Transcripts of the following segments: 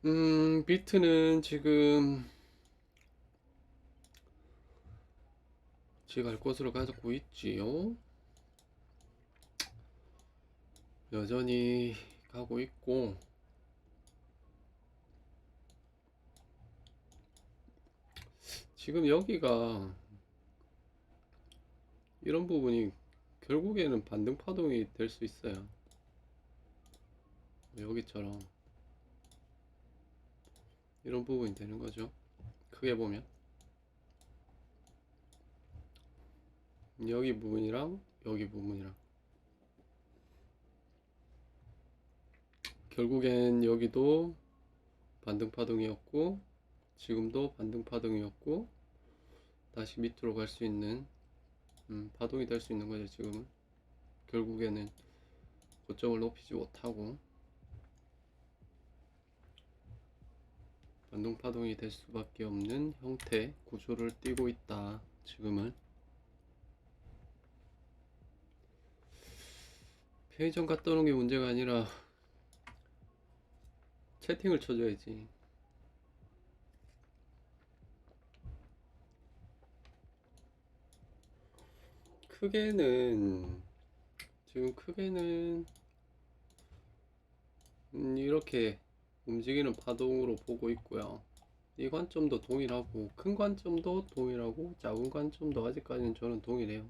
비트는 지금 갈 곳으로 가고 있지요. 여전히 가고 있고, 지금 여기가 이런 부분이 결국에는 반등 파동이 될 수 있어요. 여기처럼 이런 부분이 되는 거죠. 크게 보면 여기 부분이랑 여기 부분이랑 결국엔 여기도 반등 파동이었고, 지금도 반등 파동이었고, 다시 밑으로 갈 수 있는 파동이 될 수 있는 거죠. 지금은 결국에는 고점을 높이지 못하고 반동 파동이 될 수밖에 없는 형태 구조를 띠고 있다. 지금은 편의점 갔다 오는 게 문제가 아니라 채팅을 쳐줘야지. 크게는 지금 크게는 이렇게 움직이는 파동으로 보고 있고요. 이 관점도 동일하고, 큰 관점도 동일하고, 작은 관점도 아직까지는 저는 동일해요.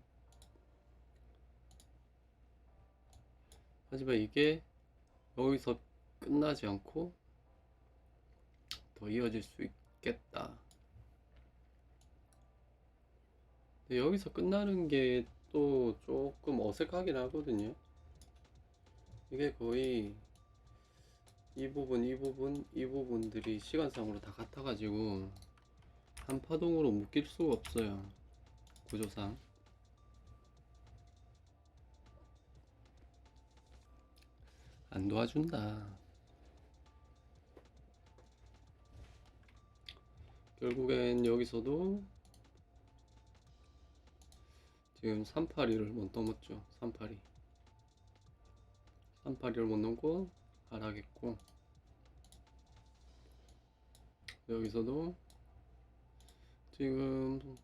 하지만 이게 여기서 끝나지 않고 더 이어질 수 있겠다. 근데 여기서 끝나는 게 또 조금 어색하긴 하거든요. 이게 거의 이 부분, 이 부분, 이 부분들이 시간상으로 다 같아가지고 한 파동으로 묶일 수가 없어요. 구조상. 안 도와준다. 결국엔 여기서도 지금 382를 못 넘었죠. 382. 382를 못 넘고 하락했고, 여기서도 지금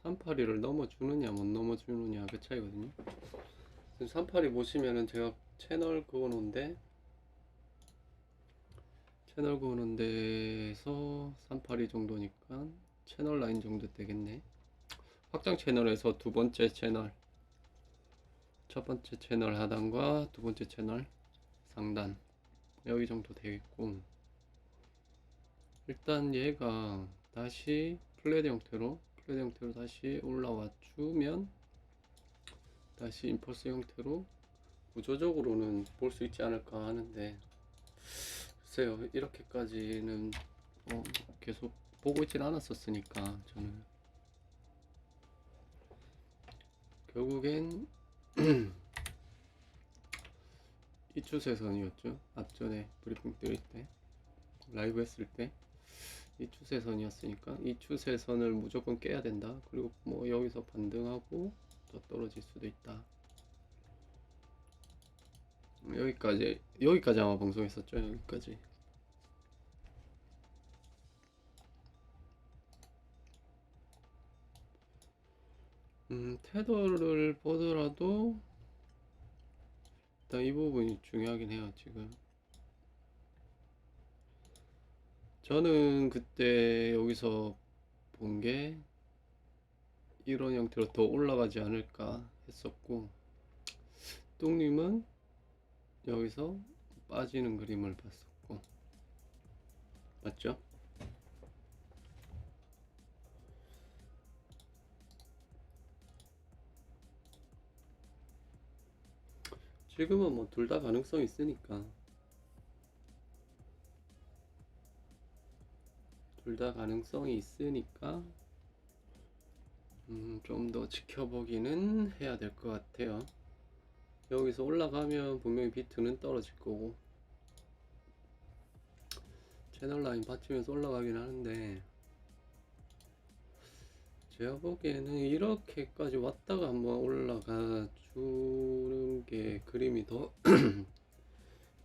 382를 넘어주느냐 못 넘어주느냐 그 차이거든요. 지금 382 보시면은 제가 채널 그어놓은데, 채널 그어놓은 데에서 382 정도니까 채널 라인 정도 되겠네. 확장 채널에서 두 번째 채널, 첫 번째 채널 하단과 두 번째 채널 상단, 여기 정도 되겠고, 일단 얘가 다시 플랫 형태로 다시 올라와 주면 다시 임펄스 형태로 구조적으로는 볼 수 있지 않을까 하는데, 글쎄요, 이렇게까지는 계속 보고 있진 않았었으니까 저는 결국엔 이 추세선이었죠. 앞전에 브리핑 드릴 때, 라이브 했을 때 이 추세선이었으니까 이 추세선을 무조건 깨야 된다. 그리고 뭐 여기서 반등하고 더 떨어질 수도 있다. 여기까지 아마 방송했었죠. 여기까지. 테더를 보더라도 일단 이 부분이 중요하긴 해요. 지금 저는 그때 여기서 본 게 이런 형태로 더 올라가지 않을까 했었고, 뚱님은 여기서 빠지는 그림을 봤었고, 맞죠? 지금은 뭐 둘 다 가능성이 있으니까, 좀 더 지켜보기는 해야 될 것 같아요. 여기서 올라가면 분명히 비트는 떨어질 거고, 채널 라인 받치면서 올라가긴 하는데, 제가 보기에는 이렇게까지 왔다가 한번 올라가 주는 게 그림이 더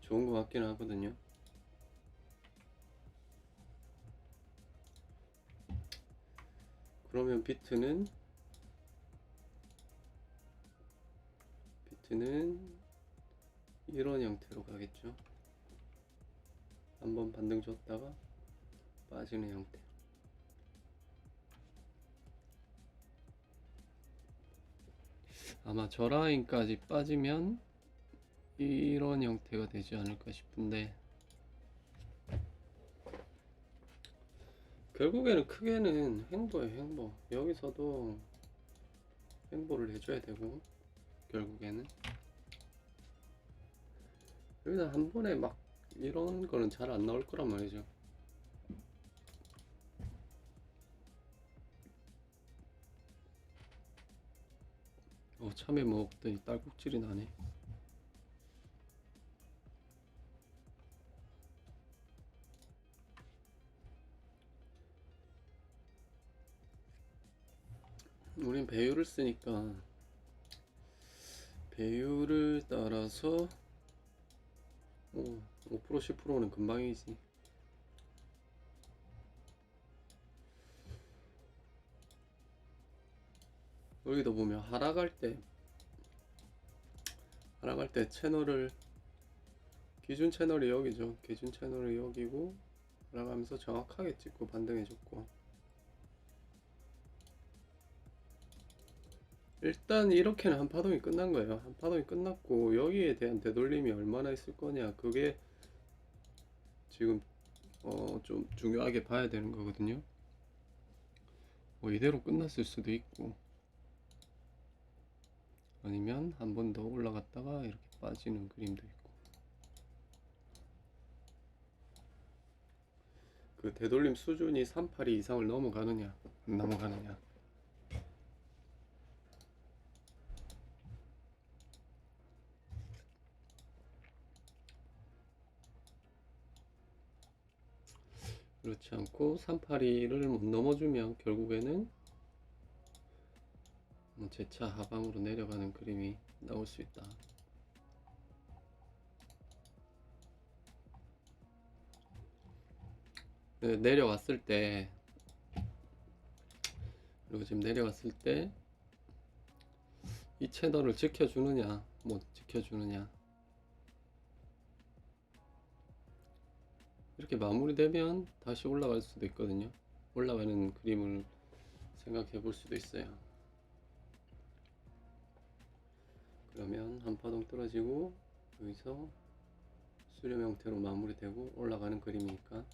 좋은 것 같긴 하거든요. 그러면 비트는 이런 형태로 가겠죠. 한번 반등 줬다가 빠지는 형태. 아마 저 라인까지 빠지면 이런 형태가 되지 않을까 싶은데, 결국에는 크게는 행보예요. 행보. 여기서도 행보를 해줘야 되고, 결국에는 여기서 한 번에 막 이런 거는 잘 안 나올 거란 말이죠. 참외 먹었더니 딸꾹질이 나네. 우린 배율을 쓰니까 배율을 따라서 5% 10%는 금방이지. 여기도 보면 하락할 때 채널을, 기준 채널이 여기죠. 기준 채널이 여기고 하락하면서 정확하게 찍고 반등해줬고, 일단 이렇게는 한 파동이 끝난 거예요. 한 파동이 끝났고, 여기에 대한 되돌림이 얼마나 있을 거냐, 그게 지금 좀 중요하게 봐야 되는 거거든요. 이대로 끝났을 수도 있고, 아니면 한 번 더 올라갔다가 이렇게 빠지는 그림도 있고. 그 되돌림 수준이 382 이상을 넘어가느냐 안 넘어가느냐. 그렇지 않고 382를 못 넘어주면 결국에는 재차 하방으로 내려가는 그림이 나올 수 있다. 네, 내려왔을 때, 그리고 지금 내려왔을 때 이 채널을 지켜주느냐 못 지켜주느냐, 이렇게 마무리되면 다시 올라갈 수도 있거든요. 올라가는 그림을 생각해 볼 수도 있어요. 그러면 한 파동 떨어지고 여기서 수렴 형태로 마무리되고 올라가는 그림이니까.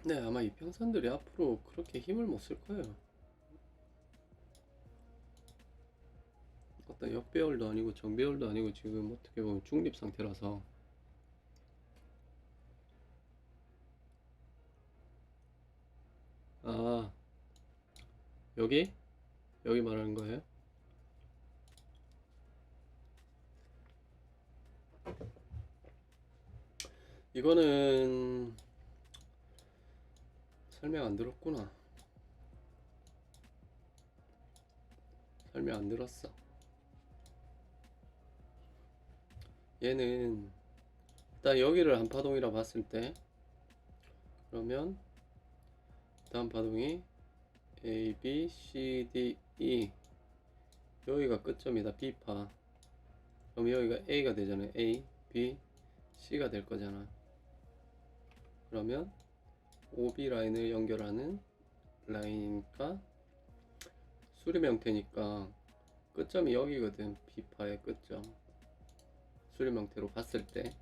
네, 아마 이평선들이 앞으로 그렇게 힘을 못 쓸 거예요. 어떤 역배열도 아니고 정배열도 아니고 지금 어떻게 보면 중립 상태라서. 아, 여기 말하는 거예요? 이거는 설명 안 들었구나. 설명 안 들었어. 얘는 일단 여기를 한 파동이라 봤을 때, 그러면 다음 파동이 A, B, C, D, E, 여기가 끝점이다. B파. 그럼 여기가 A가 되잖아요. A, B, C가 될 거잖아. 그러면 OB 라인을 연결하는 라인이니까 수렴 형태니까 끝점이 여기거든. B파의 끝점. 수렴 형태로 봤을 때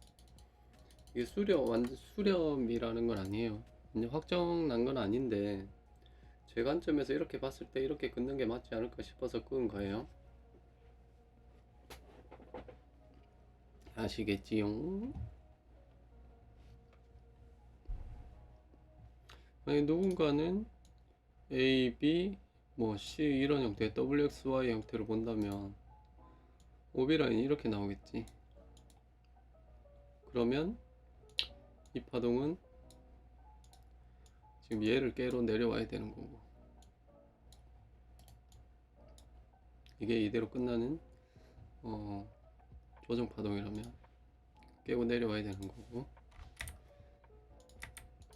이게 완전 수렴이라는 건 아니에요. 이제 확정 난 건 아닌데, 제 관점에서 이렇게 봤을 때 이렇게 긋는 게 맞지 않을까 싶어서 끄은 거예요. 아시겠지요? 만약 누군가는 A, B, C 이런 형태, WXY 형태로 본다면 OB 라인이 이렇게 나오겠지. 그러면 이 파동은 지금 얘를 깨로 내려와야 되는 거고, 이게 이대로 끝나는 조정 파동이라면 깨고 내려와야 되는 거고,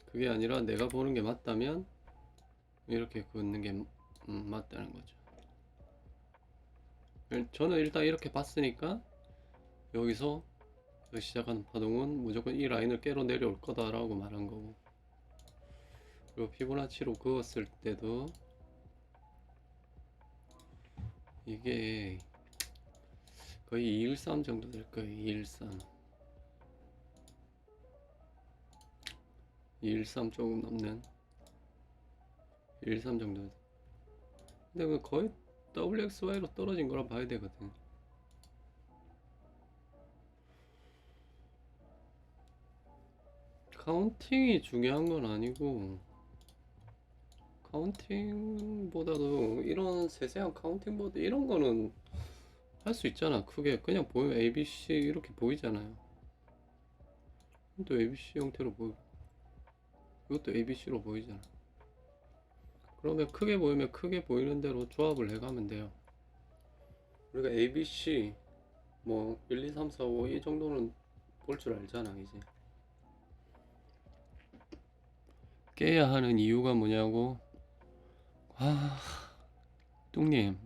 그게 아니라 내가 보는 게 맞다면 이렇게 긋는 게 맞다는 거죠. 저는 일단 이렇게 봤으니까 여기서 시작하는 파동은 무조건 이 라인을 깨로 내려올 거다 라고 말한 거고, 그리고 피보나치로 그었을 때도 이게 거의 213 정도 될 거예요. 213 조금 넘는 213 정도. 근데 그 거의 WXY로 떨어진 거라 봐야 되거든. 카운팅이 중요한 건 아니고, 카운팅보다도 이런 세세한 카운팅보다 이런 거는 할 수 있잖아. 크게 그냥 보면 ABC 이렇게 보이잖아요. 또 ABC 형태로 보이고, 이것도 ABC로 보이잖아. 그러면 크게 보이면 크게 보이는 대로 조합을 해가면 돼요. 우리가 ABC 뭐 1, 2, 3, 4, 5 이 정도는 볼 줄 알잖아. 이제 깨야 하는 이유가 뭐냐고. 뚱님,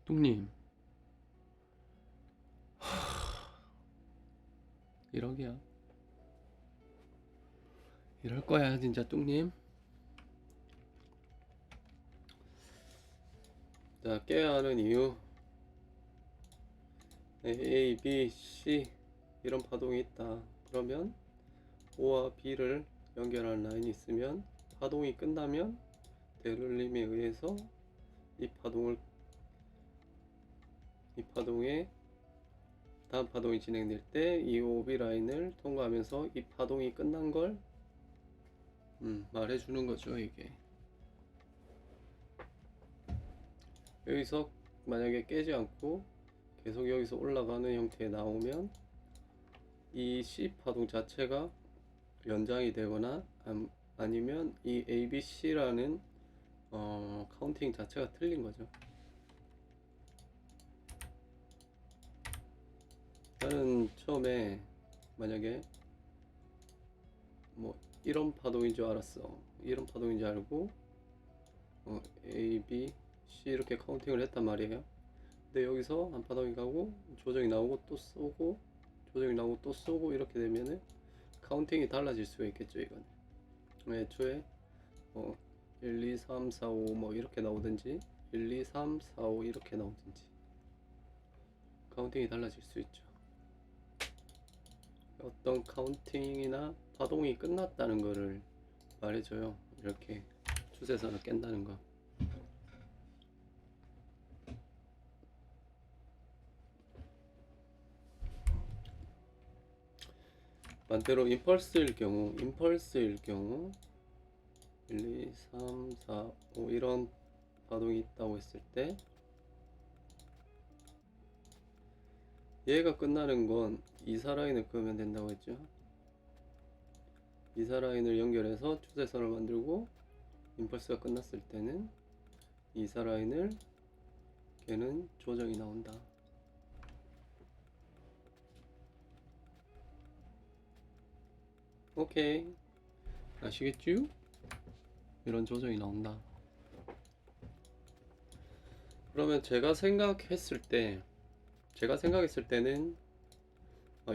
뚱님, 이러기야. 이럴 거야 진짜 뚱님. 자, 깨야 하는 이유. A, B, C 이런 파동이 있다. 그러면 O와 B를 연결하는 라인이 있으면 파동이 끝나면 데를림에 의해서 이 파동의 다음 파동이 진행될 때 이 OB 라인을 통과하면서 이 파동이 끝난 걸 말해주는 거죠. 이게 여기서 만약에 깨지 않고 계속 여기서 올라가는 형태에 나오면 이 C 파동 자체가 연장이 되거나 아니면 이 ABC라는 카운팅 자체가 틀린 거죠. 나는 처음에 만약에 뭐 이런 파동인 줄 알았어. 이런 파동인 줄 알고 A, B, C 이렇게 카운팅을 했단 말이에요. 근데 여기서 한 파동이 가고 조정이 나오고 또 쏘고 조정이 나오고 또 쏘고 이렇게 되면은 카운팅이 달라질 수가 있겠죠. 이건 애초에 1, 2, 3, 4, 5 뭐 이렇게 나오든지 1, 2, 3, 4, 5 이렇게 나오든지 카운팅이 달라질 수 있죠. 어떤 카운팅이나 파동이 끝났다는 거를 말해줘요. 이렇게 추세선을 깬다는 거. 반대로 임펄스일 경우 1, 2, 3, 4, 5 이런 파동이 있다고 했을 때 얘가 끝나는 건 이사 라인을 끄면 된다고 했죠. 이사 라인을 연결해서 추세선을 만들고 임펄스가 끝났을 때는 이사 라인을 걔는 조정이 나온다. 오케이, 아시겠죠? 이런 조정이 나온다. 그러면 제가 생각했을 때는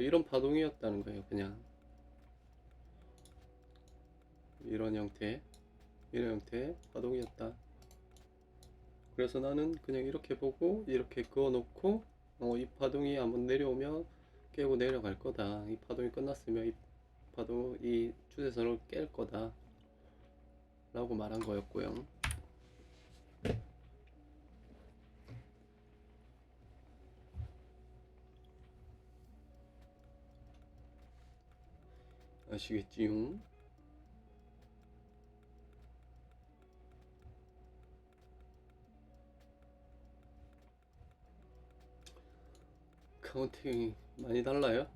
이런 파동이었다는 거예요. 그냥 이런 형태의 파동이었다. 그래서 나는 그냥 이렇게 보고 이렇게 그어 놓고 이 파동이 한번 내려오면 깨고 내려갈 거다. 이 파동이 끝났으면 이 추세선을 깰 거다 라고 말한 거였고요. 아시겠지요? 카운팅이 많이 달라요?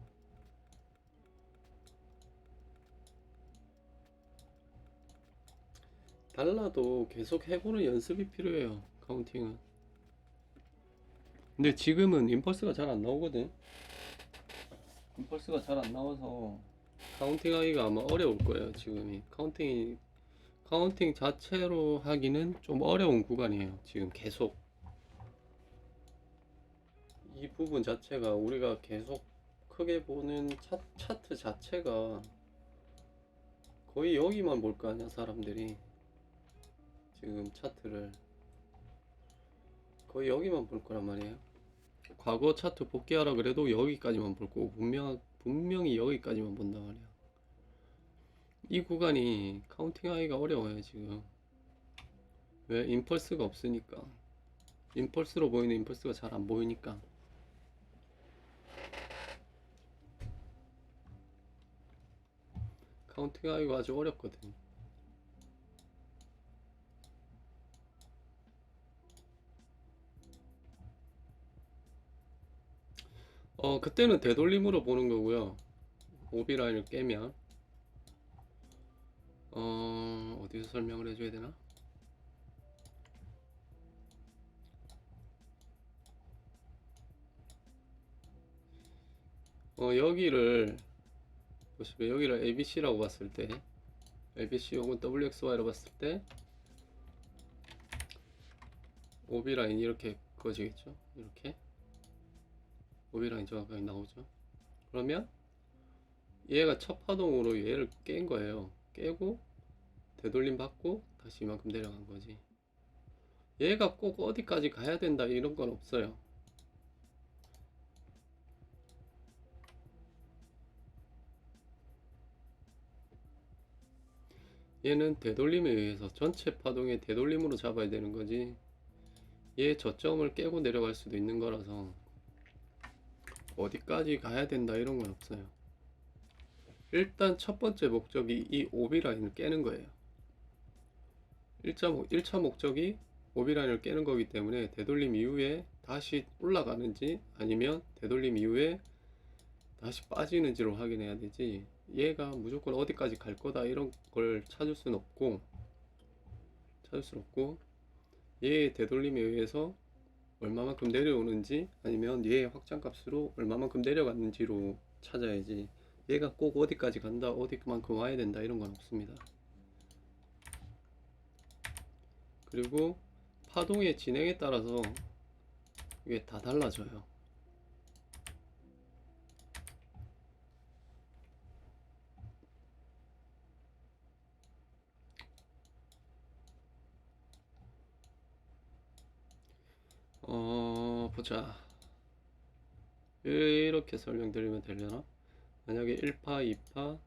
달라도 계속 해보는 연습이 필요해요, 카운팅은. 근데 지금은 임펄스가 잘 안 나오거든. 임펄스가 잘 안 나와서 카운팅 하기가 아마 어려울 거예요. 지금이 카운팅 자체로 하기는 좀 어려운 구간이에요. 지금 계속 이 부분 자체가 우리가 계속 크게 보는 차트 자체가 거의 여기만 볼 거 아니야. 사람들이 지금 차트를 거의 여기만 볼 거란 말이에요. 과거 차트 복귀하라 그래도 여기까지만 볼 거고 분명히 여기까지만 본단 말이야. 이 구간이 카운팅 하기가 어려워요 지금. 왜? 임펄스가 없으니까. 임펄스로 보이는 임펄스가 잘 안 보이니까. 카운팅 하기가 아주 어렵거든. 그때는 되돌림으로 보는 거고요. 오비 라인을 깨면 어디서 설명을 해줘야 되나? 여기를 보시면 여기를 ABC라고 봤을 때 ABC 혹은 WXY로 봤을 때 오비 라인이 이렇게 그어지겠죠. 이렇게 오비 라인 정확하게 나오죠. 그러면 얘가 첫 파동으로 얘를 깬 거예요. 깨고 되돌림 받고 다시 이만큼 내려간 거지. 얘가 꼭 어디까지 가야 된다 이런 건 없어요. 얘는 되돌림에 의해서 전체 파동의 되돌림으로 잡아야 되는 거지. 얘 저점을 깨고 내려갈 수도 있는 거라서 어디까지 가야 된다 이런 건 없어요. 일단 첫 번째 목적이 이 오비 라인을 깨는 거예요. 1차 목적이 오비 라인을 깨는 거기 때문에 되돌림 이후에 다시 올라가는지 아니면 되돌림 이후에 다시 빠지는지를 확인해야 되지, 얘가 무조건 어디까지 갈 거다 이런 걸 찾을 수는 없고 얘의 되돌림에 의해서 얼마만큼 내려오는지 아니면 얘의 확장값으로 얼마만큼 내려갔는지로 찾아야지, 얘가 꼭 어디까지 간다 어디만큼 와야 된다 이런 건 없습니다. 그리고 파동의 진행에 따라서 이게 다 달라져요. 보자. 이렇게 설명드리면 되려나? 만약에 1파, 2파,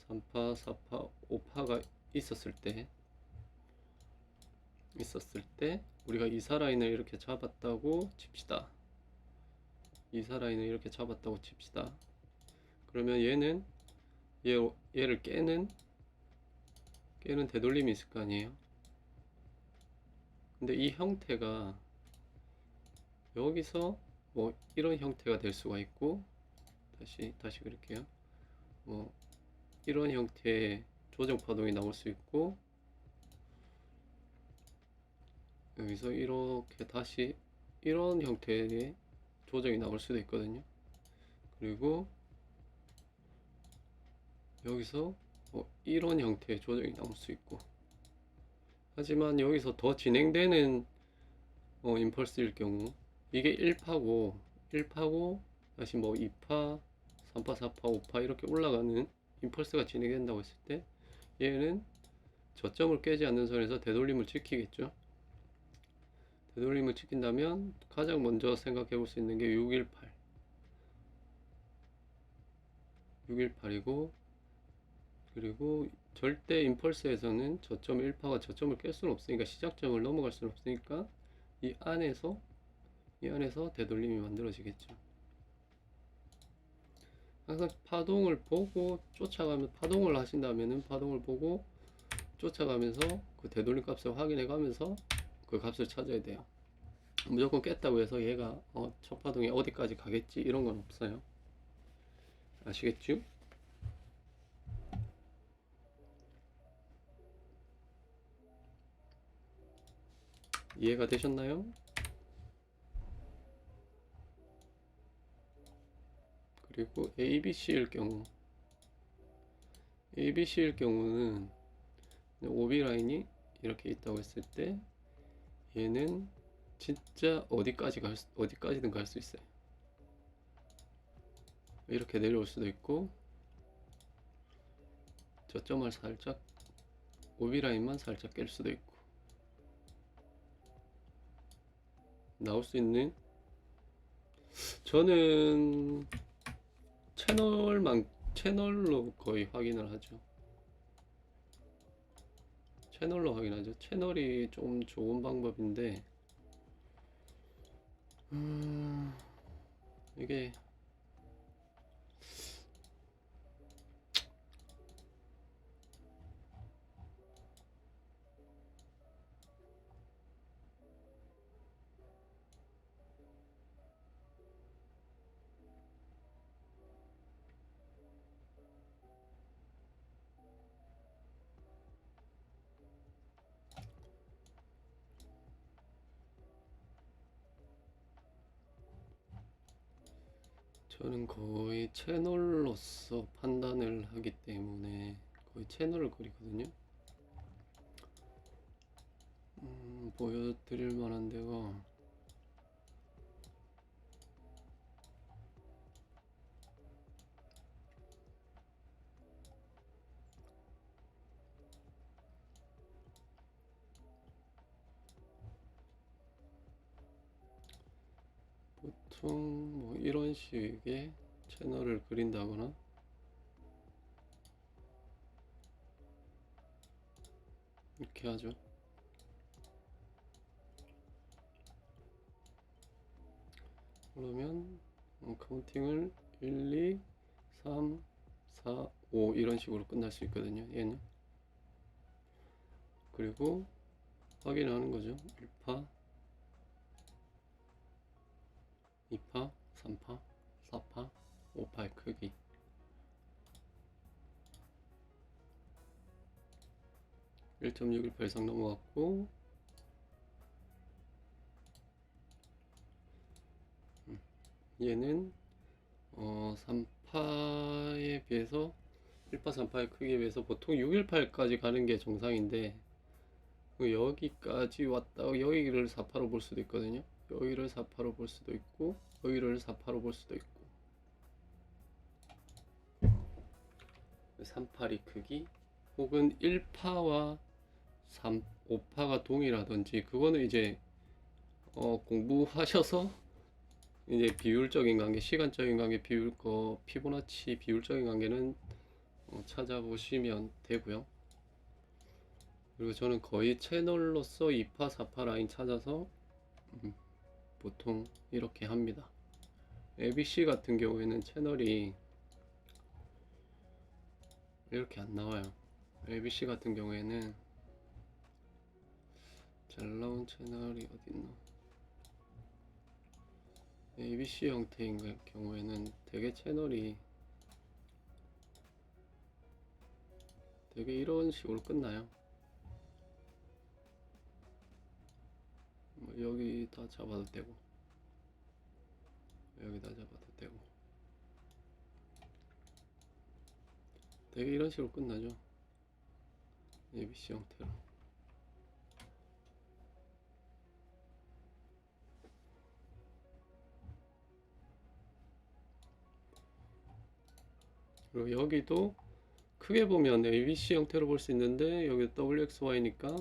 3파, 4파, 5파가 있었을 때 우리가 이사 라인을 이렇게 잡았다고 칩시다. 이사 라인을 이렇게 잡았다고 칩시다. 그러면 얘는 얘를 깨는 되돌림이 있을 거 아니에요. 근데 이 형태가 여기서 뭐 이런 형태가 될 수가 있고, 다시 그릴게요. 뭐 이런 형태의 조정 파동이 나올 수 있고, 여기서 이렇게 다시 이런 형태의 조정이 나올 수도 있거든요. 그리고 여기서 이런 형태의 조정이 나올 수 있고, 하지만 여기서 더 진행되는 임펄스일 경우 이게 1파고 다시 뭐 2파, 3파, 4파, 5파 이렇게 올라가는 임펄스가 진행된다고 했을 때 얘는 저점을 깨지 않는 선에서 되돌림을 지키겠죠. 되돌림을 지킨다면 가장 먼저 생각해 볼 수 있는 게 618이고, 그리고 절대 임펄스에서는 저점 1파가 저점을 깰 수는 없으니까, 시작점을 넘어갈 수는 없으니까 이 안에서 되돌림이 만들어지겠죠. 항상 파동을 보고 파동을 하신다면은 파동을 보고 쫓아가면서 그 되돌림 값을 확인해 가면서 그 값을 찾아야 돼요. 무조건 깼다고 해서 얘가 첫 파동에 어디까지 가겠지 이런 건 없어요. 아시겠죠? 이해가 되셨나요? 그리고 ABC일 경우는 OB 라인이 이렇게 있다고 했을 때 얘는 진짜 어디까지든 갈 수 있어요. 이렇게 내려올 수도 있고 저점을 살짝 OB 라인만 살짝 깰 수도 있고 나올 수 있는, 저는 채널로 거의 확인을 하죠. 채널로 확인하죠. 채널이 좀 좋은 방법인데 이게 저는 거의 채널로서 판단을 하기 때문에 거의 채널을 그리거든요. 보여드릴 만한 데가 보통 뭐 이런 식의 채널을 그린다거나 이렇게 하죠. 그러면 카운팅을 1, 2, 3, 4, 5 이런 식으로 끝날 수 있거든요. 얘는. 그리고 확인하는 거죠. 1파, 2파, 3파, 4파, 5파의 크기. (1.618) 이상 넘어갔고 얘는 3파에 비해서 1파 3파의 크기에 비해서 보통 618까지 가는 게 정상인데 여기까지 왔다가 여기를 4파로 볼 수도 있거든요. 여기를 4파로 볼 수도 있고 여기를 4파로 볼 수도 있고 3파리 크기 혹은 1파와 5파가 동일하든지 그거는 이제 공부하셔서 이제 비율적인 관계, 시간적인 관계 피보나치 비율적인 관계는 찾아보시면 되고요. 그리고 저는 거의 채널로서 2파, 4파 라인 찾아서 보통 이렇게 합니다. ABC 같은 경우에는 채널이 이렇게 안 나와요. ABC 같은 경우에는 잘 나온 채널이 어딨나? ABC 형태인 경우에는 되게 채널이 되게 이런 식으로 끝나요. 여기다 잡아도 되고 여기다 잡아도 되고 되게 이런 식으로 끝나죠. ABC 형태로. 그리고 여기도 크게 보면 ABC 형태로 볼 수 있는데 여기 WXY니까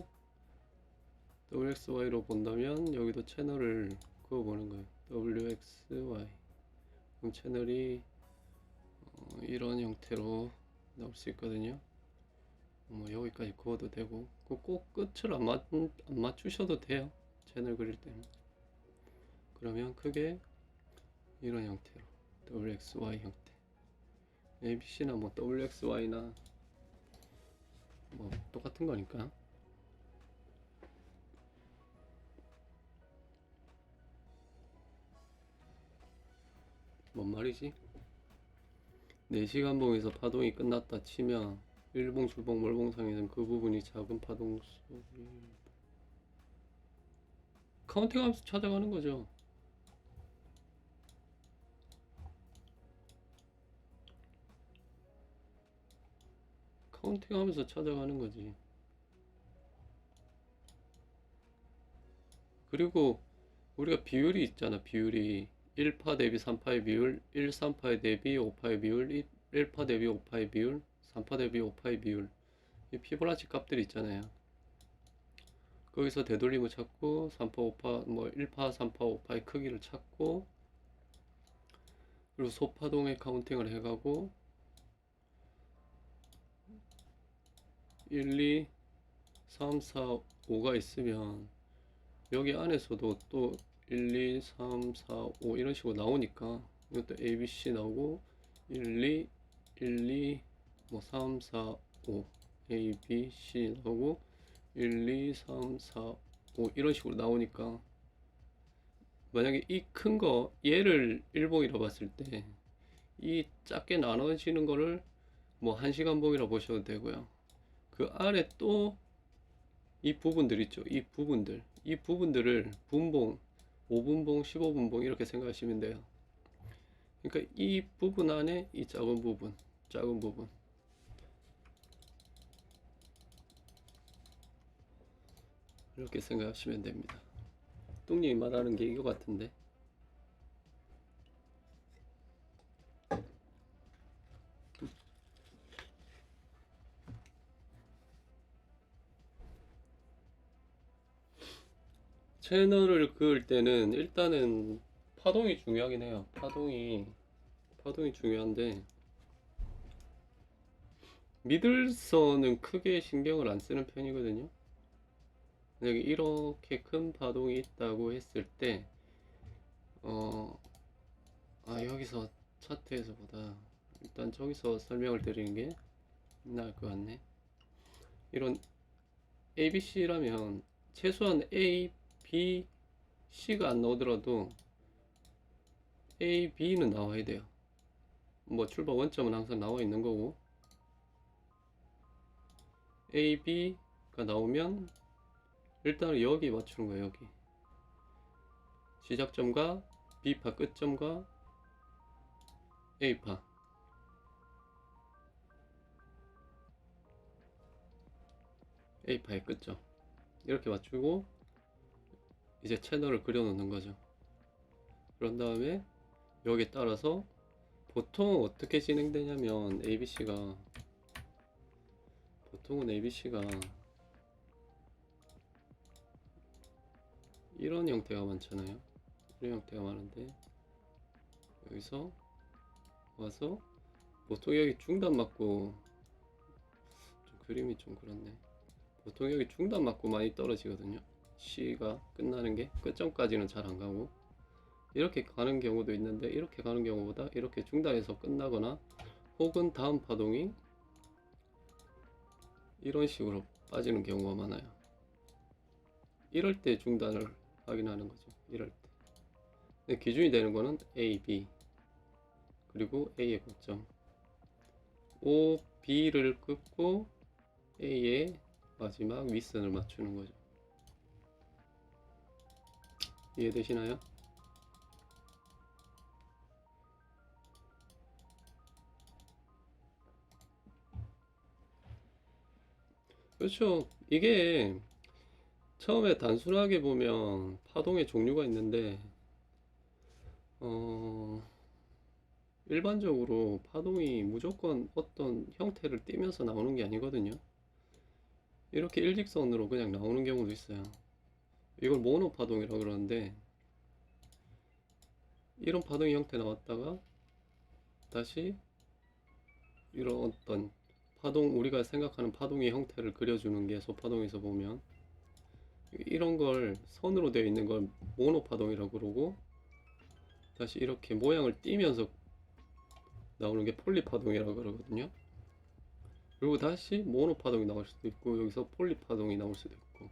WXY로 본다면 여기도 채널을 그어보는 거예요. WXY. 그럼 채널이 이런 형태로 나올 수 있거든요. 뭐 여기까지 그어도 되고 꼭 끝을 안 맞추셔도 돼요. 채널 그릴 때는. 그러면 크게 이런 형태로 WXY 형태. ABC나 뭐 WXY나 뭐 똑같은 거니까. 뭔 말이지? 4시간 봉에서 파동이 끝났다 치면 일봉, 줄봉, 월봉상에서는 그 부분이 작은 파동 속에 카운팅하면서 찾아가는 거죠. 카운팅하면서 찾아가는 거지. 그리고 우리가 비율이 있잖아. 비율이 1파 대비 3파의 비율, 1, 3파의 대비 5파의 비율, 1파 대비 5파의 비율, 3파 대비 5파의 비율. 이 피보나치 값들이 있잖아요. 거기서 되돌림을 찾고 3파, 5파, 뭐 1파, 3파, 5파의 크기를 찾고 그리고 소파동의 카운팅을 해가고 1, 2, 3, 4, 5가 있으면 여기 안에서도 또 1, 2, 3, 4, 5 이런 식으로 나오니까 이것도 A, B, C 나오고 1, 2, 1, 2, 뭐 3, 4, 5 A, B, C 나오고 1, 2, 3, 4, 5 이런 식으로 나오니까 만약에 이 큰 거 얘를 일봉이라 봤을 때 이 작게 나눠지는 거를 뭐 1시간봉이라 보셔도 되고요. 그 아래 또 이 부분들 있죠. 이 부분들을 분봉, 5분봉, 15분봉 이렇게 생각하시면 돼요. 그러니까 이 부분 안에 이 작은 부분 이렇게 생각하시면 됩니다. 뚱님이 말하는 게 이거 같은데. 채널을 그을 때는 일단은 파동이 중요하긴 해요. 파동이 중요한데 미들선은 크게 신경을 안 쓰는 편이거든요. 만약에 이렇게 큰 파동이 있다고 했을 때 여기서 차트에서보다 일단 저기서 설명을 드리는 게 나을 것 같네. 이런 ABC라면 최소한 A, B, C가 안 나오더라도 A, B는 나와야 돼요. 뭐 출발 원점은 항상 나와 있는 거고 A, B가 나오면 일단은 여기 맞추는 거예요. 여기 시작점과 B파 끝점과 A파 A파의 끝점 이렇게 맞추고 이제 채널을 그려 놓는 거죠. 그런 다음에 여기에 따라서 보통 어떻게 진행되냐면 보통은 ABC가 이런 형태가 많잖아요. 이런 형태가 많은데 여기서 와서 보통 여기 중단 맞고 좀 그림이 좀 그렇네. 보통 여기 중단 맞고 많이 떨어지거든요. C가 끝나는 게 끝점까지는 잘 안 가고 이렇게 가는 경우도 있는데 이렇게 가는 경우보다 이렇게 중단해서 끝나거나 혹은 다음 파동이 이런 식으로 빠지는 경우가 많아요. 이럴 때 중단을 확인하는 거죠. 이럴 때. 근데 기준이 되는 거는 A, B 그리고 A의 고점 O, B를 끊고 A의 마지막 윗선을 맞추는 거죠. 이해되시나요? 그렇죠. 이게 처음에 단순하게 보면 파동의 종류가 있는데 일반적으로 파동이 무조건 어떤 형태를 띠면서 나오는 게 아니거든요. 이렇게 일직선으로 그냥 나오는 경우도 있어요. 이걸 모노 파동이라고 그러는데 이런 파동의 형태 나왔다가 다시 이런 어떤 파동 우리가 생각하는 파동의 형태를 그려주는 게 소파동에서 보면 이런 걸 선으로 되어 있는 걸 모노 파동이라고 그러고 다시 이렇게 모양을 띠면서 나오는 게 폴리 파동이라고 그러거든요. 그리고 다시 모노 파동이 나올 수도 있고 여기서 폴리 파동이 나올 수도 있고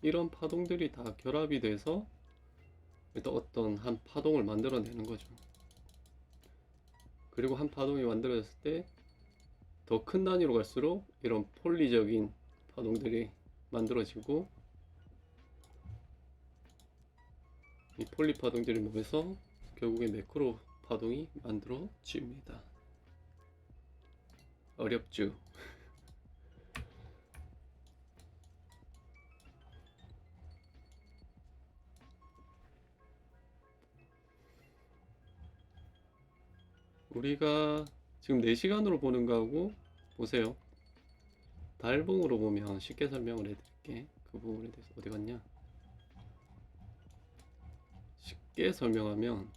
이런 파동들이 다 결합이 돼서 일단 어떤 한 파동을 만들어내는 거죠. 그리고 한 파동이 만들어졌을 때 더 큰 단위로 갈수록 이런 폴리적인 파동들이 만들어지고, 이 폴리 파동들이 모여서 결국에 매크로 파동이 만들어집니다. 어렵죠? 우리가 지금 4시간으로 보는 거하고, 보세요. 달봉으로 보면 쉽게 설명을 해드릴게. 그 부분에 대해서 어디 갔냐? 쉽게 설명하면,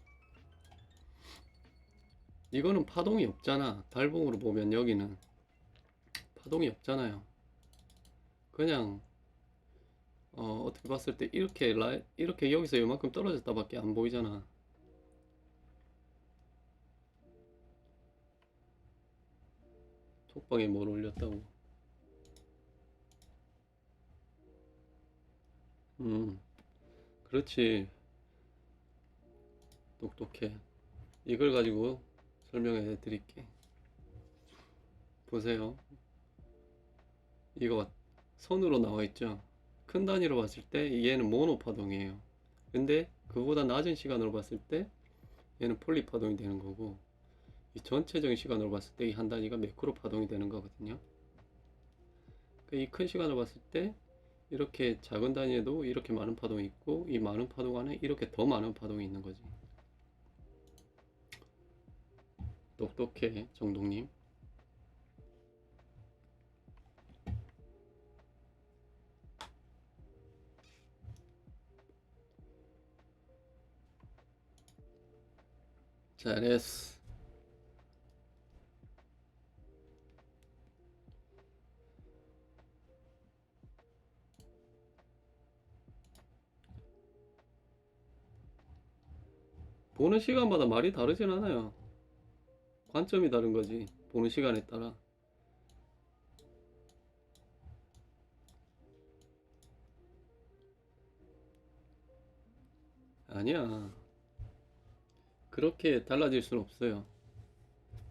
이거는 파동이 없잖아. 달봉으로 보면 여기는 파동이 없잖아요. 그냥 어떻게 봤을 때 이렇게 여기서 이만큼 떨어졌다 밖에 안 보이잖아. 톡방에 뭘 올렸다고. 그렇지. 똑똑해. 이걸 가지고 설명해 드릴게. 보세요. 이거 선으로 나와 있죠. 큰 단위로 봤을 때 얘는 모노 파동이에요. 근데 그보다 낮은 시간으로 봤을 때 얘는 폴리 파동이 되는 거고, 이 전체적인 시간으로 봤을 때 이 한 단위가 매크로 파동이 되는 거거든요. 이 큰 시간을 봤을 때 이렇게 작은 단위에도 이렇게 많은 파동이 있고, 이 많은 파동 안에 이렇게 더 많은 파동이 있는 거지. 똑똑해, 정동님. 잘했어. 보는 시간마다 말이 다르진 않아요. 관점이 다른 거지. 보는 시간에 따라. 아니야. 그렇게 달라질 수는 없어요.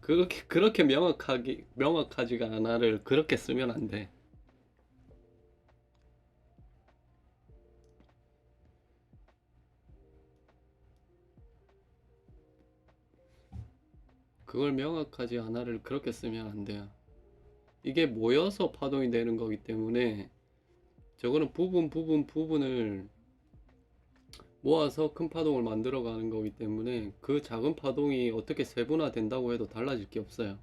그렇게 명확하지가 않아를 그렇게 쓰면 안 돼. 그걸 명확하지 않아를 그렇게 쓰면 안 돼요. 이게 모여서 파동이 되는 거기 때문에, 저거는 부분을 모아서 큰 파동을 만들어 가는 거기 때문에, 그 작은 파동이 어떻게 세분화 된다고 해도 달라질 게 없어요.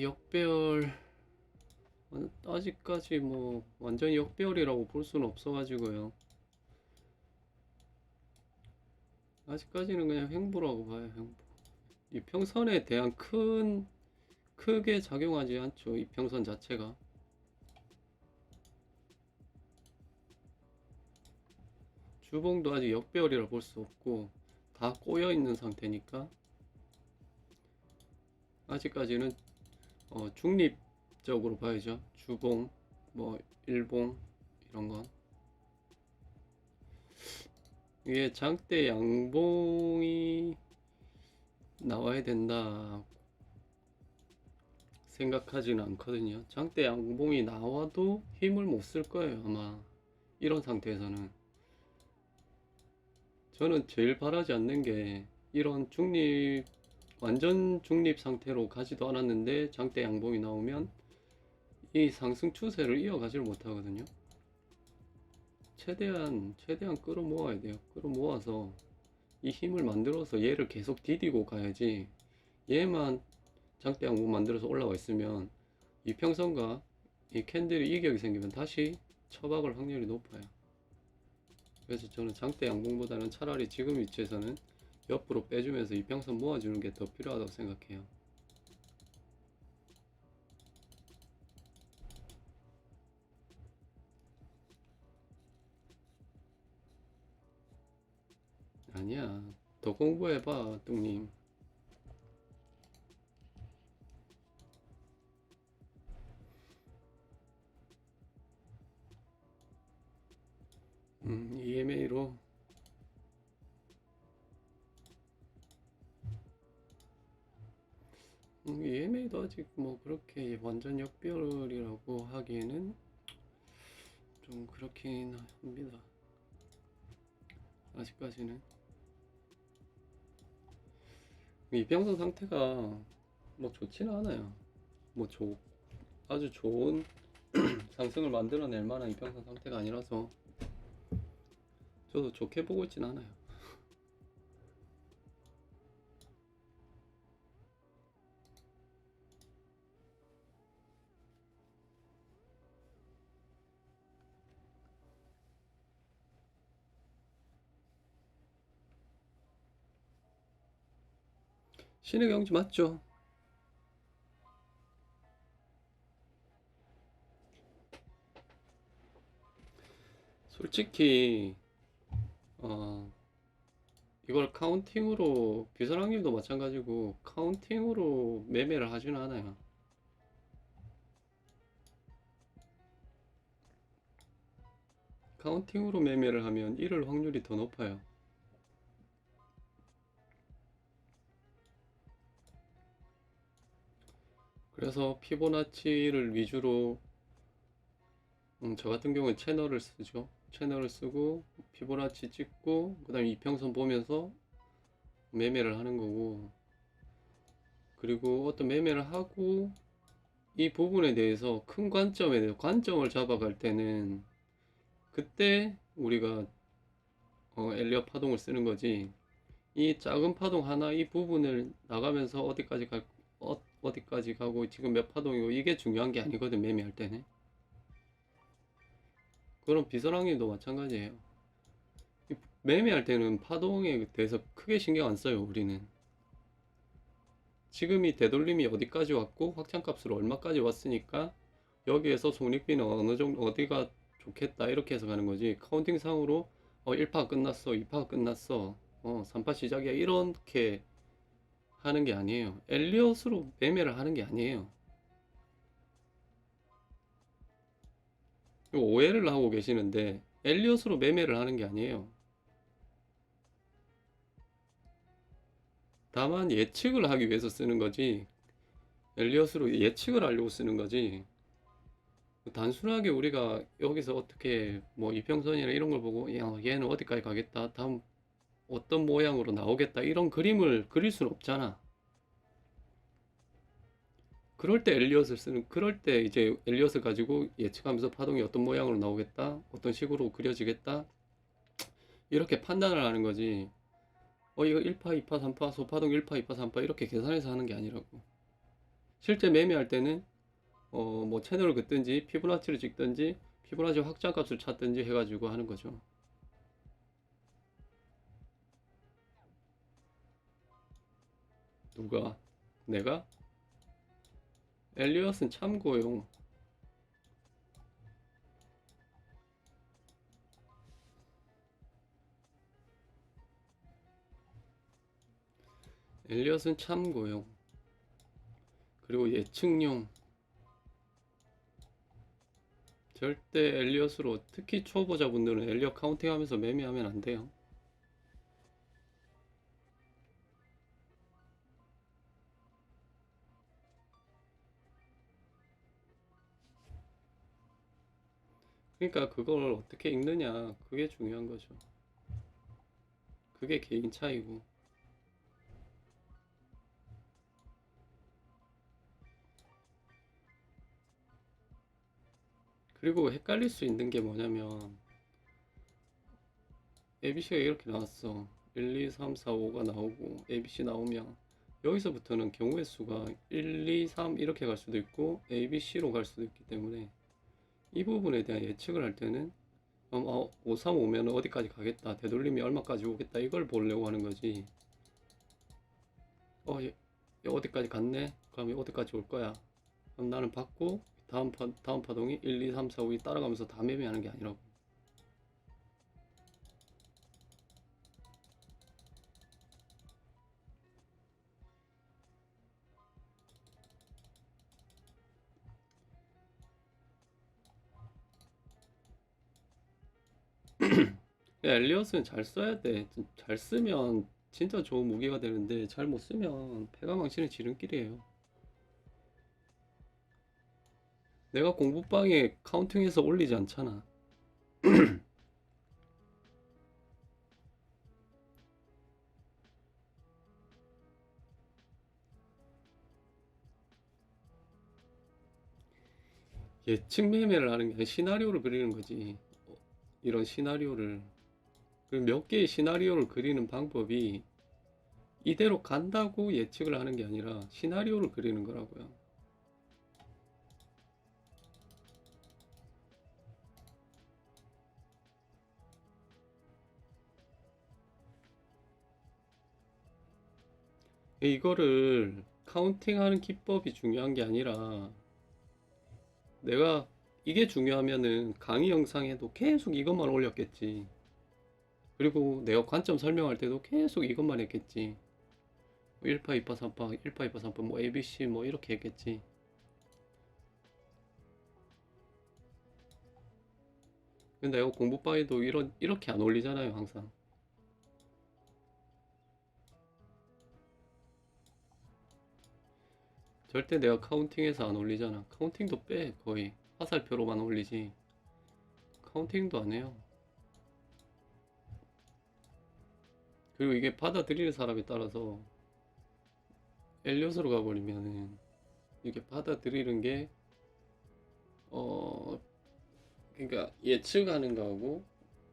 역배열, 아직까지 뭐 완전히 역배열이라고 볼 수는 없어 가지고요. 아직까지는 그냥 횡보라고 봐요. 횡보. 이평선에 대한 크게 작용하지 않죠. 이평선 자체가. 주봉도 아직 역배열이라 볼 수 없고 다 꼬여 있는 상태니까 아직까지는 중립적으로 봐야죠. 주봉, 뭐 일봉 이런 건. 이게 장대 양봉이 나와야 된다 생각하지는 않거든요. 장대 양봉이 나와도 힘을 못 쓸 거예요, 아마. 이런 상태에서는. 저는 제일 바라지 않는 게 이런 완전 중립 상태로 가지도 않았는데 장대 양봉이 나오면 이 상승 추세를 이어가지를 못하거든요. 최대한 끌어모아야 돼요. 끌어모아서 이 힘을 만들어서 얘를 계속 디디고 가야지, 얘만 장대 양봉 만들어서 올라와 있으면 이평선과 이 캔들이 이격이 생기면 다시 처박을 확률이 높아요. 그래서 저는 장대 양봉보다는 차라리 지금 위치에서는 옆으로 빼주면서 이평선 모아주는 게 더 필요하다고 생각해요. 아니야, 더 공부해봐, 뚱님. 아직 뭐 그렇게 완전 역별이라고 하기에는 좀 그렇긴 합니다. 아직까지는 이평선 상태가 뭐 좋지는 않아요. 뭐 아주 좋은 상승을 만들어낼 만한 이평선 상태가 아니라서 저도 좋게 보고 있진 않아요. 신의 경지 맞죠? 솔직히 이걸 카운팅으로 비선항님도 마찬가지고 카운팅으로 매매를 하지는 않아요. 카운팅으로 매매를 하면 잃을 확률이 더 높아요. 그래서 피보나치를 위주로 저 같은 경우는 채널을 쓰죠. 채널을 쓰고 피보나치 찍고 그 다음에 이평선 보면서 매매를 하는 거고, 그리고 어떤 매매를 하고 이 부분에 대해서 큰 관점에 대해서 관점을 잡아갈 때는 그때 우리가 엘리엇 파동을 쓰는 거지, 이 작은 파동 하나 이 부분을 나가면서 어디까지 가고 지금 몇 파동이고 이게 중요한 게 아니거든 매매할 때는. 그럼 비선항님도 마찬가지예요. 매매할 때는 파동에 대해서 크게 신경 안 써요. 우리는 지금 이 되돌림이 어디까지 왔고 확장값으로 얼마까지 왔으니까 여기에서 손익비는 어느 정도 어디가 좋겠다 이렇게 해서 가는 거지, 카운팅 상으로 1파 끝났어 2파 끝났어 3파 시작이야 이렇게 하는 게 아니에요. 엘리엇으로 매매를 하는 게 아니에요. 이거 오해를 하고 계시는데 엘리엇으로 매매를 하는 게 아니에요. 다만 예측을 하기 위해서 쓰는 거지, 엘리엇으로 예측을 하려고 쓰는 거지, 단순하게 우리가 여기서 어떻게 뭐 이평선이나 이런 걸 보고 야 얘는 어디까지 가겠다 다음 어떤 모양으로 나오겠다 이런 그림을 그릴 수는 없잖아. 그럴 때 이제 엘리엇을 가지고 예측하면서 파동이 어떤 모양으로 나오겠다 어떤 식으로 그려지겠다 이렇게 판단을 하는 거지, 이거 1파 2파 3파 소파동 1파 2파 3파 이렇게 계산해서 하는 게 아니라고. 실제 매매할 때는 뭐 채널을 긋든지 피보나치를 찍든지 피보나치 확장값을 찾든지 해가지고 하는 거죠. 누가? 내가? 엘리엇은 참고용. 엘리엇은 참고용. 그리고 예측용. 절대 엘리엇으로, 특히 초보자분들은 엘리엇 카운팅하면서 매매하면 안 돼요. 그러니까 그걸 어떻게 읽느냐 그게 중요한 거죠. 그게 개인 차이고. 그리고 헷갈릴 수 있는 게 뭐냐면 ABC가 이렇게 나왔어. 1, 2, 3, 4, 5가 나오고 ABC 나오면 여기서부터는 경우의 수가 1, 2, 3 이렇게 갈 수도 있고 ABC로 갈 수도 있기 때문에 이 부분에 대한 예측을 할 때는 5, 3, 5면 어디까지 가겠다 되돌림이 얼마까지 오겠다 이걸 보려고 하는 거지, 어디까지 갔네? 그럼 어디까지 올 거야? 그럼 나는 받고 다음 파동이 1, 2, 3, 4, 5이 따라가면서 다 매매하는 게 아니라고. 엘리엇은 잘 써야 돼. 잘 쓰면 진짜 좋은 무기가 되는데 잘 못 쓰면 패가 망치는 지름길이에요. 내가 공부방에 카운팅해서 올리지 않잖아. 예측 매매를 하는 게 아니라 시나리오를 그리는 거지. 이런 시나리오를. 그 몇 개의 시나리오를 그리는 방법이 이대로 간다고 예측을 하는 게 아니라 시나리오를 그리는 거라고요. 이거를 카운팅하는 기법이 중요한 게 아니라 내가 이게 중요하면은 강의 영상에도 계속 이것만 올렸겠지. 그리고 내가 관점 설명할 때도 계속 이것만 했겠지. 1파, 2파, 3파, 1파, 2파, 3파, 뭐 ABC 뭐 이렇게 했겠지. 근데 내가 공부방에도 이렇게 안 올리잖아요, 항상. 절대 내가 카운팅해서 안 올리잖아. 카운팅도 빼, 거의. 화살표로만 올리지. 카운팅도 안 해요. 그리고 이게 받아들이는 사람에 따라서 엘리엇으로 가버리면은 이게 받아들이는 게 어 그러니까 예측하는 거하고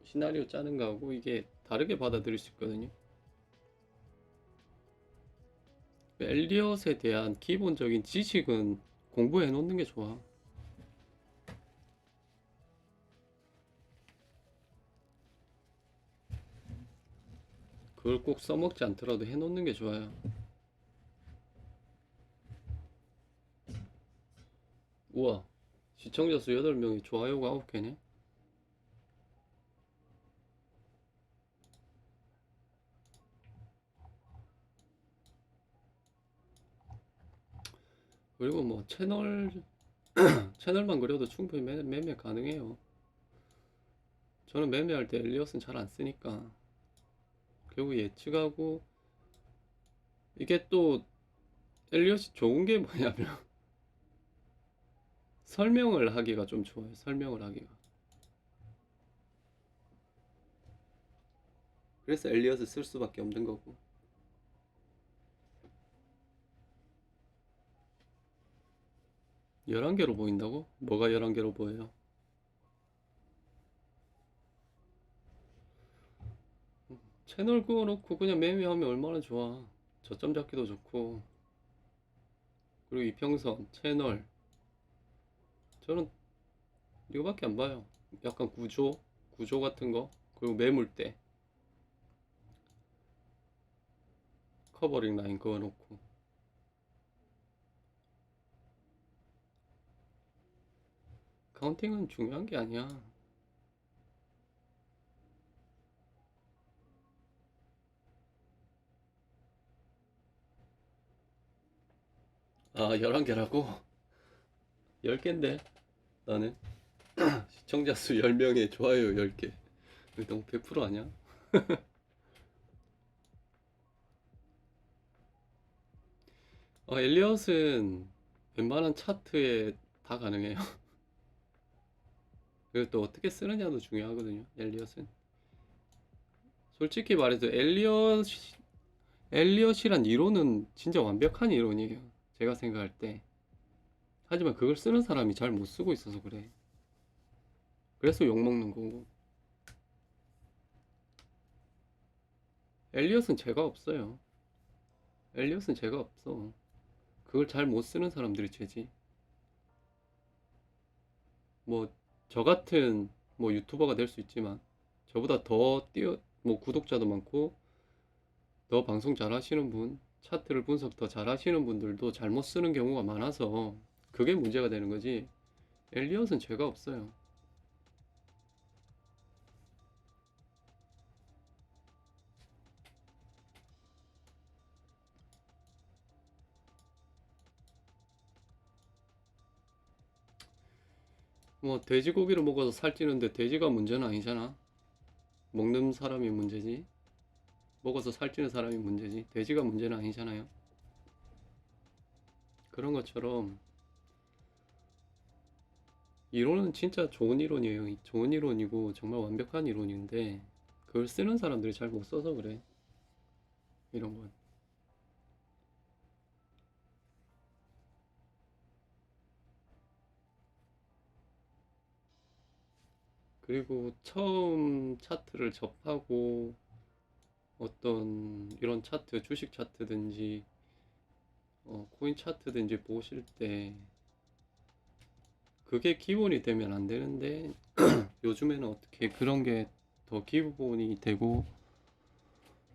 시나리오 짜는 거하고 이게 다르게 받아들일 수 있거든요. 엘리엇에 대한 기본적인 지식은 공부해 놓는 게 좋아. 그걸 꼭 써먹지 않더라도 해 놓는 게 좋아요. 우와, 시청자 수 8명이 좋아요가 9개네. 그리고 뭐 채널만 그려도 충분히 매매 가능해요. 저는 매매할 때 엘리엇은 잘 안 쓰니까. 결국 예측하고 이게 또 엘리엇이 좋은 게 뭐냐면 설명을 하기가 좀 좋아요. 설명을 하기가. 그래서 엘리엇을 쓸 수밖에 없는 거고. 11개로 보인다고? 뭐가 11개로 보여요? 채널 그어놓고 그냥 매매하면 얼마나 좋아. 저점 잡기도 좋고. 그리고 이평선, 채널. 저는 이거밖에 안 봐요. 약간 구조 같은 거. 그리고 매물대, 커버링 라인 그어놓고. 카운팅은 중요한 게 아니야. 아, 11개라고? 10개인데, 나는. 시청자 수 10명에 좋아요 10개. 너무 100% 아니야? 엘리엇은 웬만한 차트에 다 가능해요. 그리고 또 어떻게 쓰느냐도 중요하거든요. 엘리엇은. 솔직히 말해서 엘리엇이란 이론은 진짜 완벽한 이론이에요. 제가 생각할 때. 하지만 그걸 쓰는 사람이 잘 못 쓰고 있어서 그래. 그래서 욕먹는 거고. 엘리엇은 죄가 없어요. 엘리엇은 죄가 없어. 그걸 잘 못 쓰는 사람들이 죄지. 뭐, 저 같은 뭐 유튜버가 될 수 있지만, 저보다 뭐 구독자도 많고, 더 방송 잘 하시는 분, 차트를 분석 더 잘 하시는 분들도 잘못 쓰는 경우가 많아서, 그게 문제가 되는 거지. 엘리엇은 죄가 없어요. 뭐, 돼지고기를 먹어서 살찌는데 돼지가 문제는 아니잖아. 먹는 사람이 문제지. 먹어서 살찌는 사람이 문제지. 돼지가 문제는 아니잖아요. 그런 것처럼 이론은 진짜 좋은 이론이에요. 좋은 이론이고 정말 완벽한 이론인데 그걸 쓰는 사람들이 잘 못 써서 그래. 이런 건. 그리고 처음 차트를 접하고 어떤 이런 차트, 주식 차트든지 코인 차트든지 보실 때 그게 기본이 되면 안 되는데 요즘에는 어떻게 그런 게 더 기본이 되고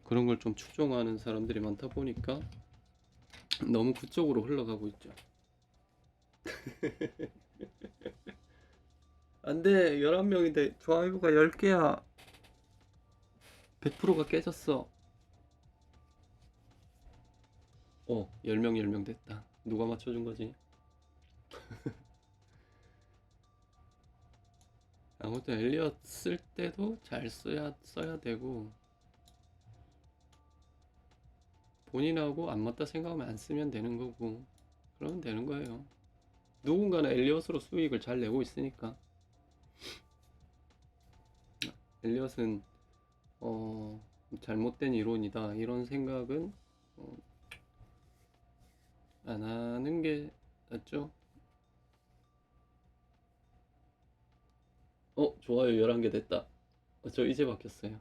그런 걸 좀 추종하는 사람들이 많다 보니까 너무 그쪽으로 흘러가고 있죠. 안 돼, 11명인데 좋아요가 10개야. 100%가 깨졌어. 10명, 10명 됐다. 누가 맞춰준 거지? 아무튼 엘리엇 쓸 때도 잘 써야 되고, 본인하고 안 맞다 생각하면 안 쓰면 되는 거고, 그러면 되는 거예요. 누군가는 엘리엇으로 수익을 잘 내고 있으니까. 엘리엇은, 어, 잘못된 이론이다. 이런 생각은, 어, 안 하는 게 낫죠. 좋아요. 11개 됐다. 저 이제 바뀌었어요.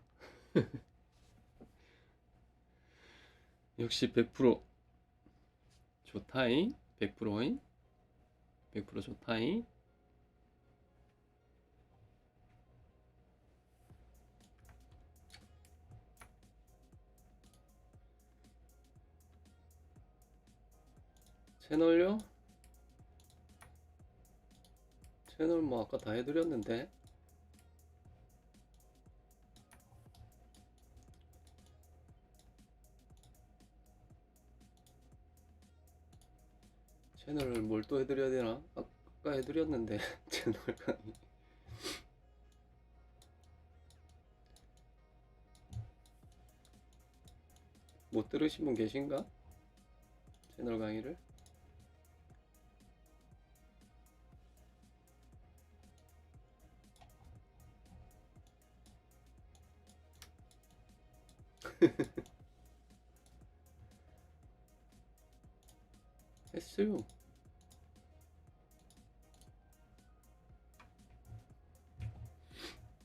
역시 100% 좋다잉. 100%잉. 100% 좋다잉. 채널요? 채널 뭐 아까 다 해드렸는데. 채널을 뭘 또 해드려야 되나? 아까 해드렸는데. 채널 강의. 못 들으신 분 계신가? 채널 강의를? 했어요.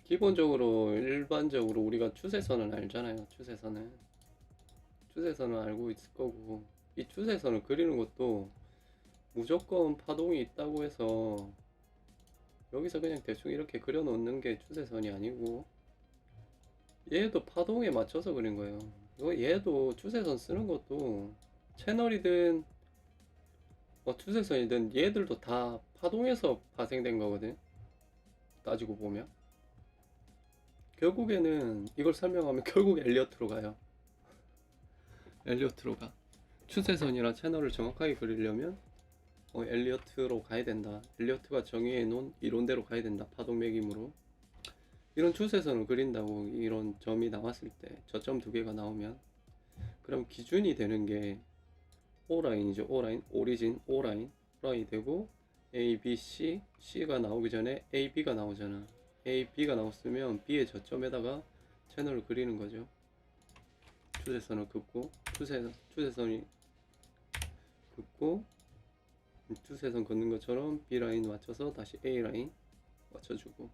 기본적으로 일반적으로 우리가 추세선을 알잖아요. 추세선은 알고 있을 거고 이 추세선을 그리는 것도 무조건 파동이 있다고 해서 여기서 그냥 대충 이렇게 그려 놓는 게 추세선이 아니고 얘도 파동에 맞춰서 그린 거예요. 얘도 추세선 쓰는 것도 채널이든 추세선이든 얘들도 다 파동에서 파생된 거거든. 따지고 보면 결국에는 이걸 설명하면 결국 엘리어트로 가요. 엘리어트로 가. 추세선이나 채널을 정확하게 그리려면 엘리어트로 가야 된다. 엘리어트가 정의해 놓은 이론대로 가야 된다. 파동 매김으로. 이런 추세선을 그린다고 이런 점이 나왔을 때 저점 두 개가 나오면 그럼 기준이 되는 게 O라인이죠. O라인, 오리진, O라인이 되고 A, B, C가 나오기 전에 A, B가 나오잖아. A, B가 나왔으면 B의 저점에다가 채널을 그리는 거죠. 추세선을 긋고 추세선이 긋고 추세선 긋는 것처럼 B라인 맞춰서 다시 A라인 맞춰주고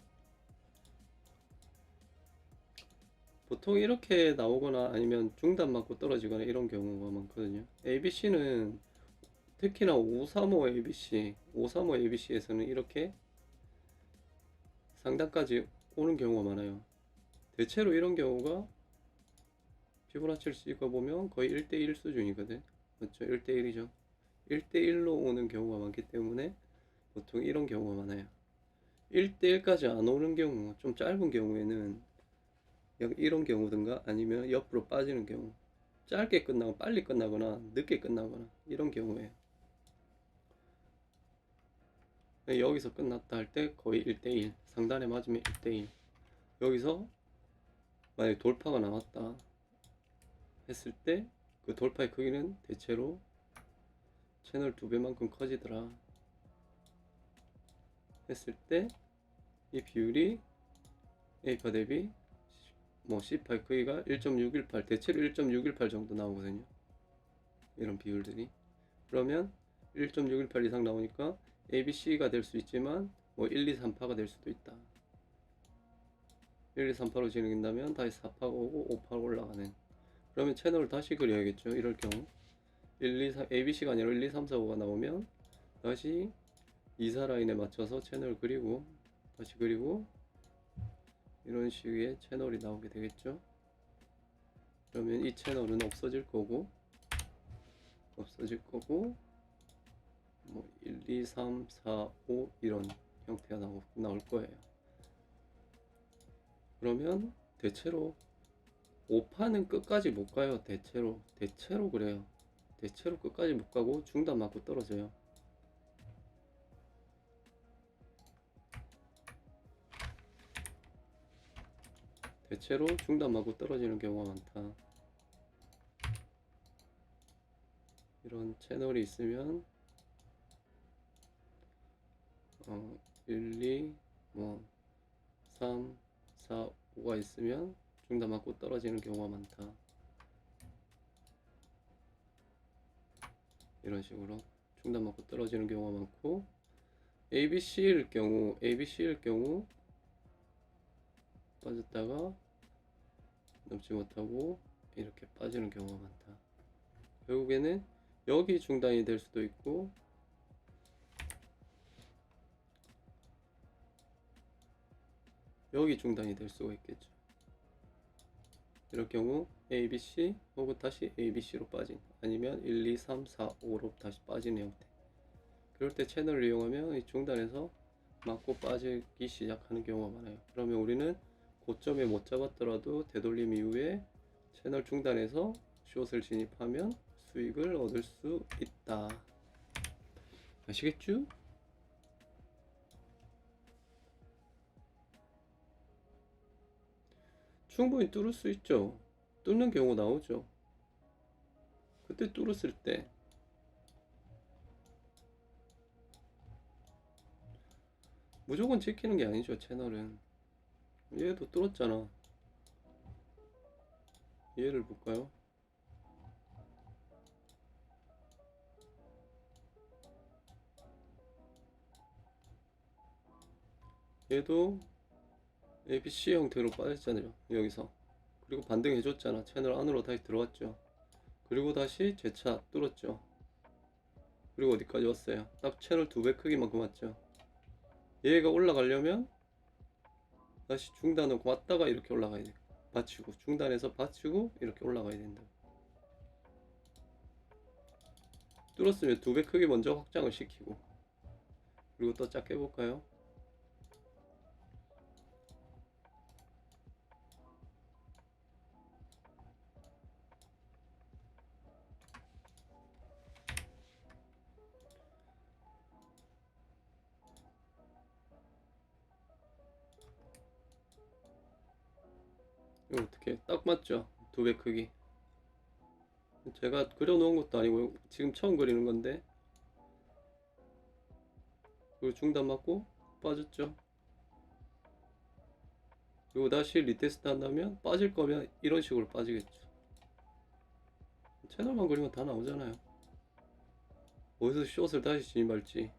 보통 이렇게 나오거나 아니면 중단 맞고 떨어지거나 이런 경우가 많거든요. ABC는 특히나 535 ABC, 535 ABC에서는 이렇게 상단까지 오는 경우가 많아요. 대체로 이런 경우가 피보나치를 찍어보면 거의 1대1 수준이거든. 맞죠? 1대1이죠. 1대1로 오는 경우가 많기 때문에 보통 이런 경우가 많아요. 1대1까지 안 오는 경우, 좀 짧은 경우에는 이런 경우든가 아니면 옆으로 빠지는 경우, 짧게 끝나고 빨리 끝나거나 늦게 끝나거나 이런 경우에 여기서 끝났다 할 때 거의 1대1, 상단에 맞으면 1대1. 여기서 만약에 돌파가 나왔다 했을 때 그 돌파의 크기는 대체로 채널 2배만큼 커지더라. 했을 때 이 비율이 A파 대비 뭐 C파 크기가 1.618 대체로 1.618 정도 나오거든요. 이런 비율들이. 그러면 1.618 이상 나오니까 ABC가 될 수 있지만 뭐 1, 2, 3파가 될 수도 있다. 1, 2, 3파로 진행된다면 다시 4파가 오고 5파가 올라가는. 그러면 채널을 다시 그려야겠죠. 이럴 경우 1, 2, 3, ABC가 아니라 1, 2, 3, 4, 5가 나오면 다시 2, 4 라인에 맞춰서 채널을 그리고 다시 그리고 이런 식의 채널이 나오게 되겠죠. 그러면 이 채널은 없어질 거고 뭐 1, 2, 3, 4, 5 이런 형태가 나올 거예요. 그러면 대체로 5파는 끝까지 못 가요. 대체로 그래요. 대체로 끝까지 못 가고 중단 맞고 떨어져요. 대체로 중단 맞고 떨어지는 경우가 많다. 이런 채널이 있으면 1, 2, 뭐 3, 4, 5가 있으면 중단 맞고 떨어지는 경우가 많다. 이런 식으로 중단 맞고 떨어지는 경우가 많고 ABC일 경우 빠졌다가 넘지 못하고 이렇게 빠지는 경우가 많다. 결국에는 여기 중단이 될 수도 있고 여기 중단이 될 수가 있겠죠. 이럴 경우 ABC 혹은 다시 ABC로 빠진, 아니면 1, 2, 3, 4, 5로 다시 빠지는 형태. 그럴 때 채널을 이용하면 이 중단에서 맞고 빠지기 시작하는 경우가 많아요. 그러면 우리는 고점에 못 잡았더라도 되돌림 이후에 채널 중단에서 숏을 진입하면 수익을 얻을 수 있다. 아시겠죠? 충분히 뚫을 수 있죠. 뚫는 경우 나오죠. 그때 뚫었을 때 무조건 지키는 게 아니죠. 채널은 얘도 뚫었잖아. 얘를 볼까요? 얘도 ABC 형태로 빠졌잖아요. 여기서. 그리고 반등해줬잖아. 채널 안으로 다시 들어왔죠. 그리고 다시 재차 뚫었죠. 그리고 어디까지 왔어요? 딱 채널 2배 크기만큼 왔죠. 얘가 올라가려면 다시 중단을 왔다가 이렇게 올라가야 돼. 받치고 중단해서 받치고 이렇게 올라가야 된다. 뚫었으면 2배 크기 먼저 확장을 시키고, 그리고 또 작게 해볼까요? 이거 어떻게 딱 맞죠? 2배 크기. 제가 그려놓은 것도 아니고 지금 처음 그리는 건데, 그리고 중단 맞고 빠졌죠. 그리고 다시 리테스트 한다면 빠질 거면 이런 식으로 빠지겠죠. 채널만 그리면 다 나오잖아요. 어디서 숏을 다시 진입할지.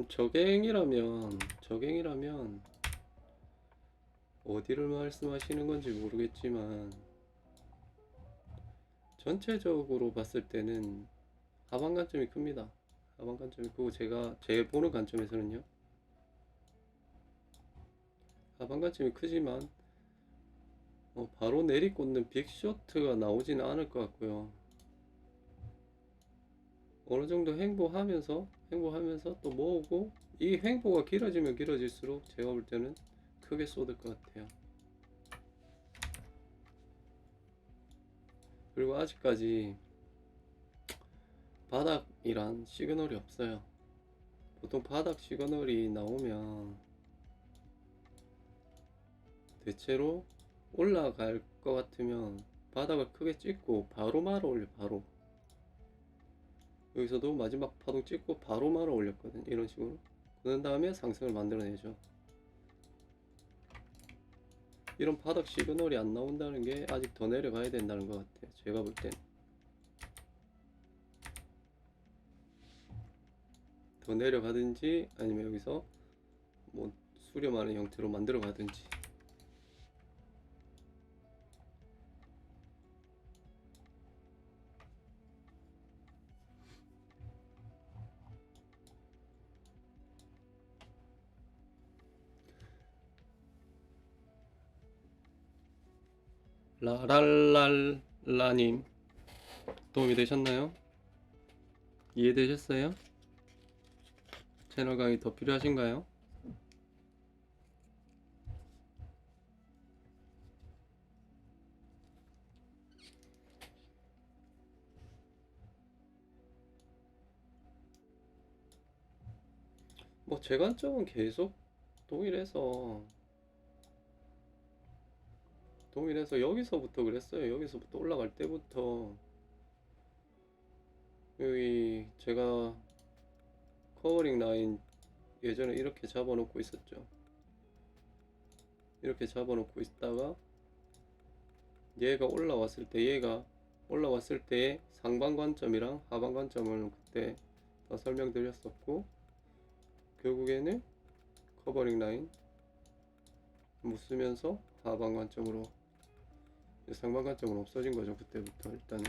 저갱이라면 어디를 말씀하시는 건지 모르겠지만 전체적으로 봤을 때는 하방 관점이 큽니다. 하방 관점이 크고, 제 보는 관점에서는요, 하방 관점이 크지만 바로 내리꽂는 빅쇼트가 나오지는 않을 것 같고요. 어느 정도 횡보하면서 또 모으고, 이 횡보가 길어지면 길어질수록 제가 볼 때는 크게 쏟을 것 같아요. 그리고 아직까지 바닥이란 시그널이 없어요. 보통 바닥 시그널이 나오면 대체로 올라갈 것 같으면 바닥을 크게 찍고 바로 말아 올려. 바로 여기서도 마지막 파동 찍고 바로 말아 올렸거든. 이런 식으로. 그런 다음에 상승을 만들어내죠. 이런 바닥 시그널이 안 나온다는 게 아직 더 내려가야 된다는 것 같아요. 제가 볼 땐. 더 내려가든지 아니면 여기서 뭐 수렴하는 형태로 만들어 가든지. 라랄랄라님 도움이 되셨나요? 이해되셨어요? 채널 강의 더 필요하신가요? 뭐 제 관점은 계속 동일해서 여기서부터 그랬어요. 여기서부터 올라갈 때부터 여기 제가 커버링 라인 예전에 이렇게 잡아놓고 있었죠. 이렇게 잡아놓고 있다가 얘가 올라왔을 때의 상방 관점이랑 하방 관점을 그때 다 설명드렸었고, 결국에는 커버링 라인 묶으면서 하방 관점으로 상방 관점은 없어진 거죠. 그때부터 일단은.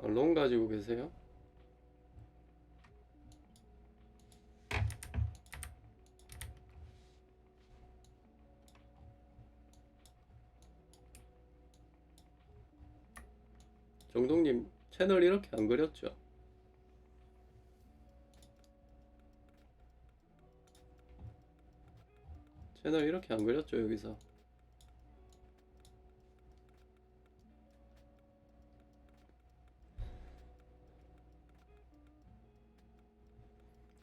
롱 가지고 계세요? 정동님 채널 이렇게 안 그렸죠? 채널 이렇게 안 그렸죠 여기서.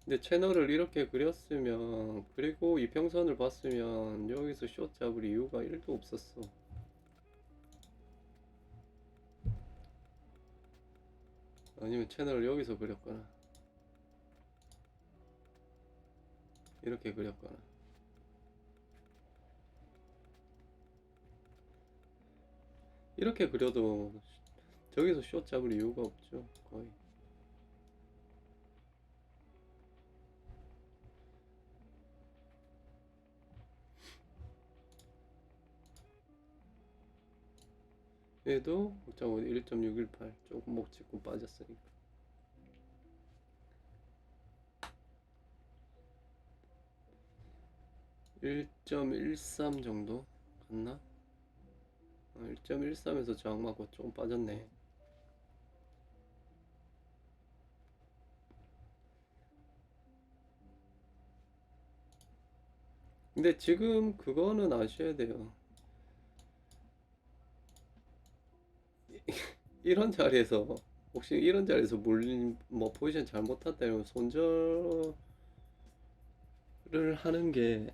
근데 채널을 이렇게 그렸으면, 그리고 이평선을 봤으면 여기서 숏 잡을 이유가 1도 없었어. 아니면 채널을 여기서 그렸거나 이렇게 그렸거나. 이렇게 그려도 저기서 숏 잡을 이유가 없죠 거의. 얘도 1.618 조금 목 짚고 빠졌으니까. 1.13 정도 갔나? 1.13에서 저항 맞고 조금 빠졌네. 근데 지금 그거는 아셔야 돼요. 이런 자리에서, 혹시 이런 자리에서 물린 뭐 포지션 잘못했다 이러면 손절을 하는 게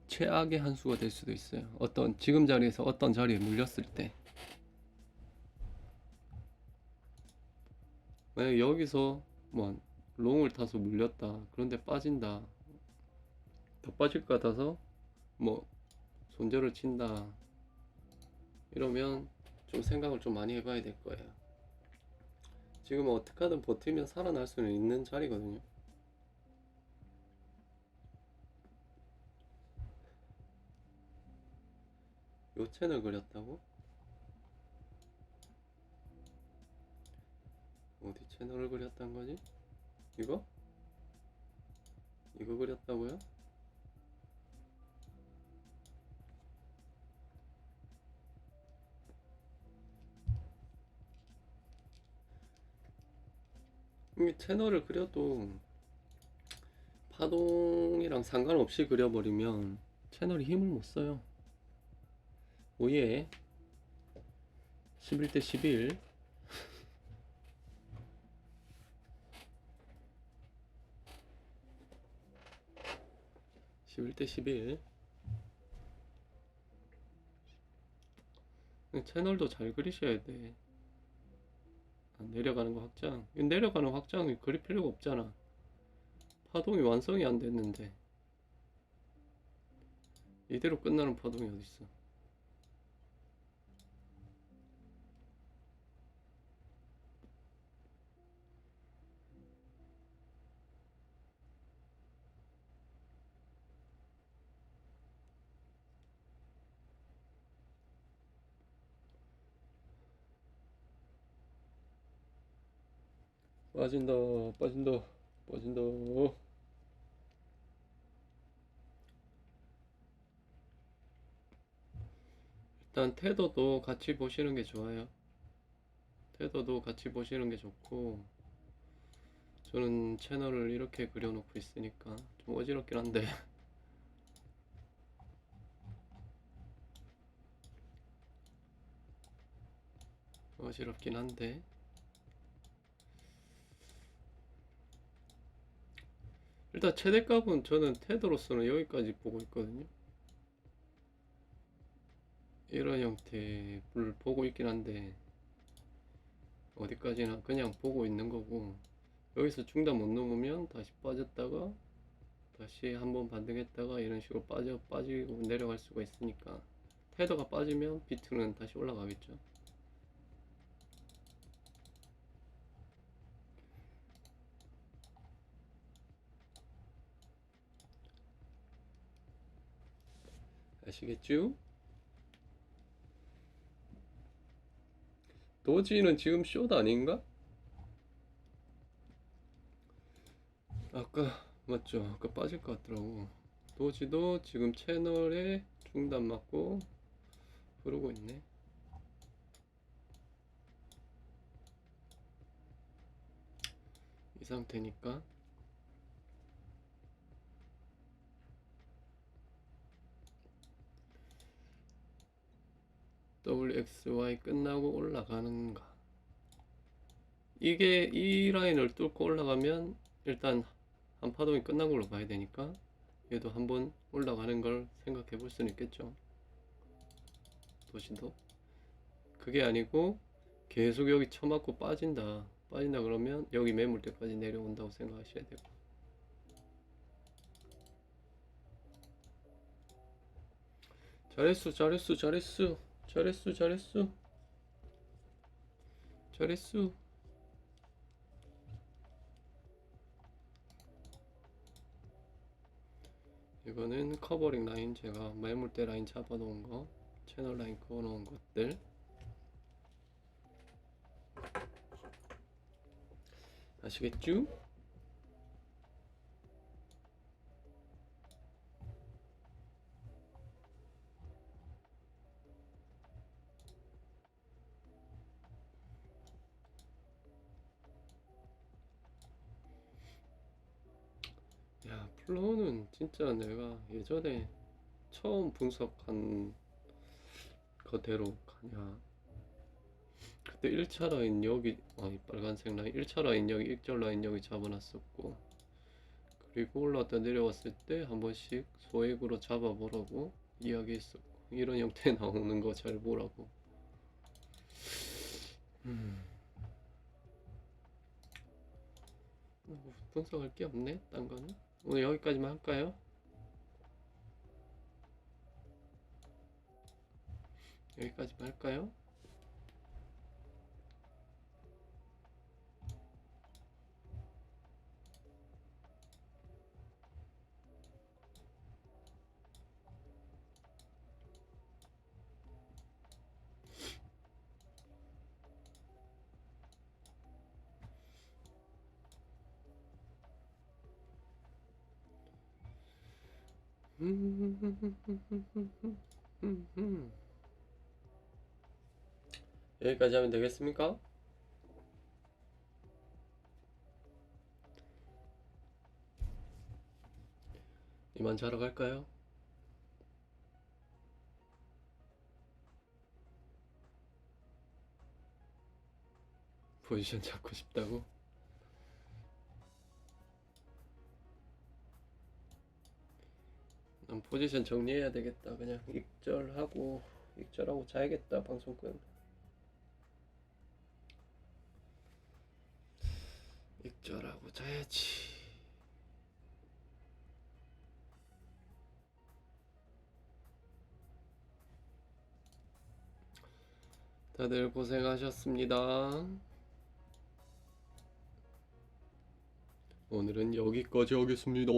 최악의 한 수가 될 수도 있어요. 어떤 지금 자리에서 어떤 자리에 물렸을 때, 만약 여기서 뭐 롱을 타서 물렸다, 그런데 빠진다, 더 빠질 것 같아서 뭐 손절을 친다, 이러면 좀 생각을 좀 많이 해봐야 될 거예요. 지금은 어떻게 하든 버티면 살아날 수는 있는 자리거든요. 요 채널 그렸다고? 어디 채널을 그렸단 거지? 이거? 이거 그렸다고요? 이미 채널을 그려도 파동이랑 상관없이 그려버리면 채널이 힘을 못 써요. 오예 11대 11. 11대 11. 채널도 잘 그리셔야 돼. 내려가는 거 확장. 내려가는 확장이 그릴 필요가 없잖아. 파동이 완성이 안 됐는데 이대로 끝나는 파동이 어딨어. 빠진다 빠진다 빠진다. 일단 테더도 같이 보시는 게 좋아요. 테더도 같이 보시는 게 좋고, 저는 채널을 이렇게 그려놓고 있으니까 좀 어지럽긴 한데 어지럽긴 한데 일단 최대값은 저는 테더로서는 여기까지 보고 있거든요. 이런 형태를 보고 있긴 한데 어디까지나 그냥 보고 있는 거고, 여기서 중단 못 넘으면 다시 빠졌다가 다시 한번 반등했다가 이런 식으로 빠지고 내려갈 수가 있으니까, 테더가 빠지면 비트는 다시 올라가겠죠. 아시겠죠? 도지는 지금 숏 아닌가? 아까 맞죠? 아까 빠질 것 같더라고. 도지도 지금 채널에 중단 맞고 흐르고 있네. 이 상태니까 WXY 끝나고 올라가는가. 이게 이 라인을 뚫고 올라가면 일단 한 파동이 끝난 걸로 봐야 되니까 얘도 한번 올라가는 걸 생각해 볼 수는 있겠죠. 도시도 그게 아니고 계속 여기 쳐맞고 빠진다 그러면 여기 매물대까지 내려온다고 생각하셔야 되고. 잘했어 잘했어 잘했어 잘했어 잘했어 잘했어. 이거는 커버링 라인, 제가 매물대 라인 잡아 놓은 거, 채널 라인 그어 놓은 것들 아시겠죠? 야, 플로우는 진짜 내가 예전에 처음 분석한 거대로 가냐. 그때 1차 라인 여기, 이 빨간색 라인 1차 라인 여기, 익절 라인 여기 잡아놨었고, 그리고 올라왔다 내려왔을 때 한 번씩 소액으로 잡아보라고 이야기했었고, 이런 형태 나오는 거 잘 보라고. 분석할 게 없네 딴 거는. 오늘 여기까지만 할까요? 여기까지만 할까요? 여기까지 하면 되겠습니까? 그만 자러 갈까요? 포지션 잡고 싶다고? 난 포지션 정리해야 되겠다. 그냥 익절하고 자야겠다. 방송 끝. 익절하고 자야지. 다들 고생하셨습니다. 오늘은 여기까지 하겠습니다.